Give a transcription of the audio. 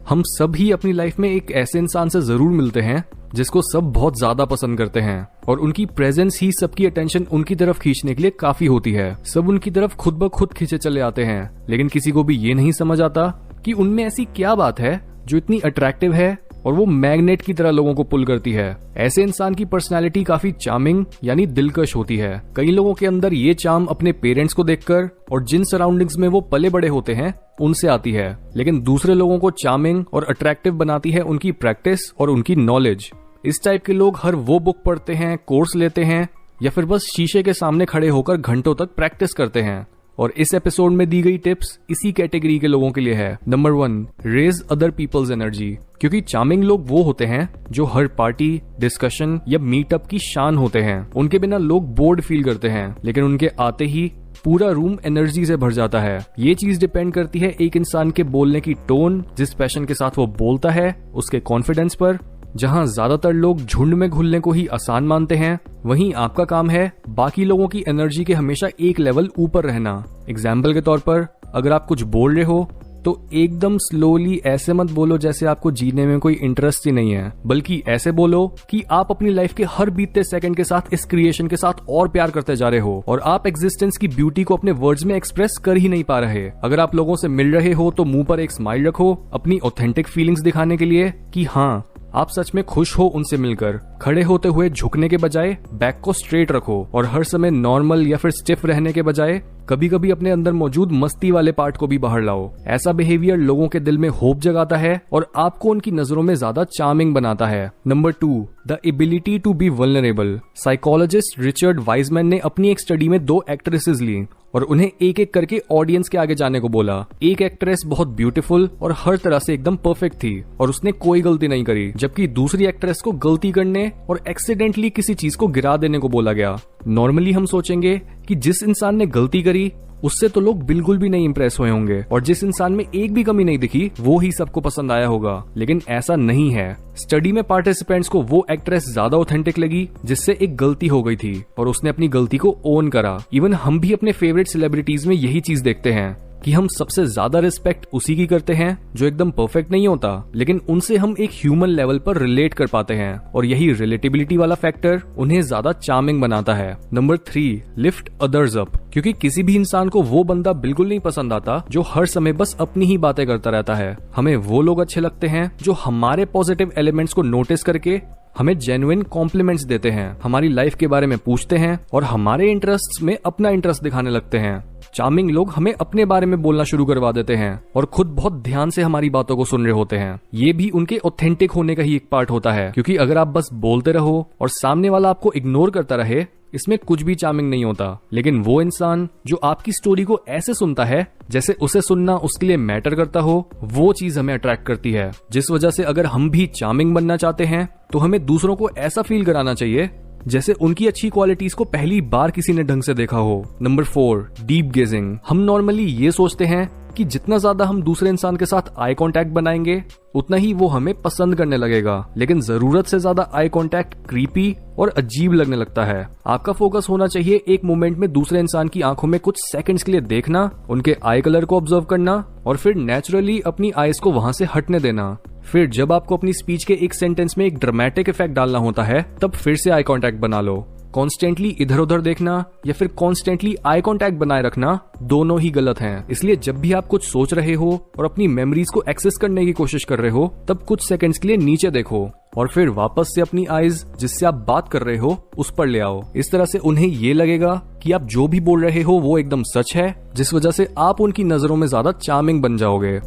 हम सब ही अपनी लाइफ में एक ऐसे इंसान से जरूर मिलते हैं जिसको सब बहुत ज्यादा पसंद करते हैं और उनकी प्रेजेंस ही सबकी अटेंशन उनकी तरफ खींचने के लिए काफी होती है। सब उनकी तरफ खुद ब खुद खींचे चले आते हैं, लेकिन किसी को भी ये नहीं समझ आता कि उनमें ऐसी क्या बात है जो इतनी अट्रैक्टिव है और वो मैग्नेट की तरह लोगों को पुल करती है। ऐसे इंसान की पर्सनैलिटी काफी चार्मिंग यानी दिलकश होती है। कई लोगों के अंदर ये चार्म अपने पेरेंट्स को देखकर और जिन सराउंडिंग्स में वो पले बड़े होते हैं उनसे आती है, लेकिन दूसरे लोगों को चार्मिंग और अट्रैक्टिव बनाती है उनकी प्रैक्टिस और उनकी नॉलेज। इस टाइप के लोग हर वो बुक पढ़ते हैं, कोर्स लेते हैं या फिर बस शीशे के सामने खड़े होकर घंटों तक प्रैक्टिस करते हैं। और इस एपिसोड में दी गई टिप्स इसी कैटेगरी के लोगों के लिए है। Number 1, raise other peoples energy. क्योंकि चार्मिंग लोग वो होते हैं जो हर पार्टी, डिस्कशन या मीटअप की शान होते हैं। उनके बिना लोग बोर्ड फील करते हैं, लेकिन उनके आते ही पूरा रूम एनर्जी से भर जाता है। ये चीज डिपेंड करती है एक इंसान के बोलने की टोन, जिस पैशन के साथ वो बोलता है, उसके कॉन्फिडेंस पर। जहां ज्यादातर लोग झुंड में घुलने को ही आसान मानते हैं, वहीं आपका काम है बाकी लोगों की एनर्जी के हमेशा एक लेवल ऊपर रहना। एग्जाम्पल के तौर पर, अगर आप कुछ बोल रहे हो तो एकदम स्लोली ऐसे मत बोलो जैसे आपको जीने में कोई इंटरेस्ट ही नहीं है, बल्कि ऐसे बोलो कि आप अपनी लाइफ के हर बीतते सेकंड के साथ इस क्रिएशन के साथ और प्यार करते जा रहे हो और आप एग्जिस्टेंस की ब्यूटी को अपने वर्ड्स में एक्सप्रेस कर ही नहीं पा रहे। अगर आप लोगों से मिल रहे हो तो मुंह पर एक स्माइल रखो, अपनी ऑथेंटिक फीलिंग्स दिखाने के लिए कि हाँ आप सच में खुश हो उनसे मिलकर। खड़े होते हुए झुकने के बजाय बैक को स्ट्रेट रखो और हर समय नॉर्मल या फिर स्टिफ रहने के बजाय कभी कभी अपने अंदर मौजूद मस्ती वाले पार्ट को भी बाहर लाओ। ऐसा बिहेवियर लोगों के दिल में होप जगाता है और आपको उनकी नजरों में ज्यादा चार्मिंग बनाता है। Number 2, the ability to be vulnerable. Psychologist Richard Wiseman ने अपनी एक स्टडी में 2 एक्ट्रेसेस ली और उन्हें एक एक करके ऑडियंस के आगे जाने को बोला। एक एक्ट्रेस बहुत ब्यूटीफुल और हर तरह से एकदम परफेक्ट थी और उसने कोई गलती नहीं करी, जबकि दूसरी एक्ट्रेस को गलती करने और एक्सीडेंटली किसी चीज को गिरा देने को बोला गया। नॉर्मली हम सोचेंगे कि जिस इंसान ने गलती करी उससे तो लोग बिल्कुल भी नहीं इंप्रेस हुए होंगे और जिस इंसान में एक भी कमी नहीं दिखी वो ही सबको पसंद आया होगा, लेकिन ऐसा नहीं है। स्टडी में पार्टिसिपेंट्स को वो एक्ट्रेस ज्यादा ऑथेंटिक लगी जिससे एक गलती हो गई थी और उसने अपनी गलती को ओन करा। इवन हम भी अपने फेवरेट सेलिब्रिटीज में यही चीज देखते हैं कि हम सबसे ज्यादा रिस्पेक्ट उसी की करते हैं जो एकदम परफेक्ट नहीं होता, लेकिन उनसे हम एक ह्यूमन लेवल पर रिलेट कर पाते हैं और यही रिलेटेबिलिटी वाला फैक्टर उन्हें ज्यादा चार्मिंग बनाता है। Number 3, lift others up. क्योंकि किसी भी इंसान को वो बंदा बिल्कुल नहीं पसंद आता जो हर समय बस अपनी ही बातें करता रहता है। हमें वो लोग अच्छे लगते हैं जो हमारे पॉजिटिव एलिमेंट्स को नोटिस करके हमें जेन्युइन कॉम्प्लीमेंट्स देते हैं, हमारी लाइफ के बारे में पूछते हैं और हमारे इंटरेस्ट में अपना इंटरेस्ट दिखाने लगते हैं। चार्मिंग लोग हमें अपने बारे में बोलना शुरू करवा देते हैं और खुद बहुत ध्यान से हमारी बातों को सुन रहे होते हैं। ये भी उनके ऑथेंटिक होने का ही एक पार्ट होता है, क्योंकि अगर आप बस बोलते रहो और सामने वाला आपको इग्नोर करता रहे, इसमें कुछ भी चार्मिंग नहीं होता। लेकिन वो इंसान जो आपकी स्टोरी को ऐसे सुनता है जैसे उसे सुनना उसके लिए मैटर करता हो, वो चीज हमें अट्रैक्ट करती है। जिस वजह से अगर हम भी चार्मिंग बनना चाहते हैं तो हमें दूसरों को ऐसा फील कराना चाहिए जैसे उनकी अच्छी क्वालिटीज को पहली बार किसी ने ढंग से देखा हो। Number 4, deep gazing. हम नॉर्मली ये सोचते हैं कि जितना ज्यादा हम दूसरे इंसान के साथ आई कांटेक्ट बनाएंगे उतना ही वो हमें पसंद करने लगेगा, लेकिन जरूरत से ज्यादा आई कांटेक्ट क्रीपी और अजीब लगने लगता है। आपका फोकस होना चाहिए एक मोमेंट में दूसरे इंसान की आंखों में कुछ सेकंड्स के लिए देखना, उनके आई कलर को ऑब्जर्व करना और फिर नेचुरली अपनी आईज को वहां से हटने देना। फिर जब आपको अपनी स्पीच के एक सेंटेंस में एक ड्रामेटिक इफेक्ट डालना होता है तब फिर से आई कांटेक्ट बना लो। कॉन्स्टेंटली इधर उधर देखना या फिर कॉन्स्टेंटली आई कांटेक्ट बनाए रखना दोनों ही गलत हैं। इसलिए जब भी आप कुछ सोच रहे हो और अपनी मेमोरीज को एक्सेस करने की कोशिश कर रहे हो तब कुछ सेकंड्स के लिए नीचे देखो और फिर वापस से अपनी आईज जिससे आप बात कर रहे हो उस पर ले आओ। इस तरह से उन्हें ये लगेगा कि आप जो भी बोल रहे हो वो एकदम सच है, जिस वजह से आप उनकी नजरों में ज्यादा चार्मिंग बन जाओगे।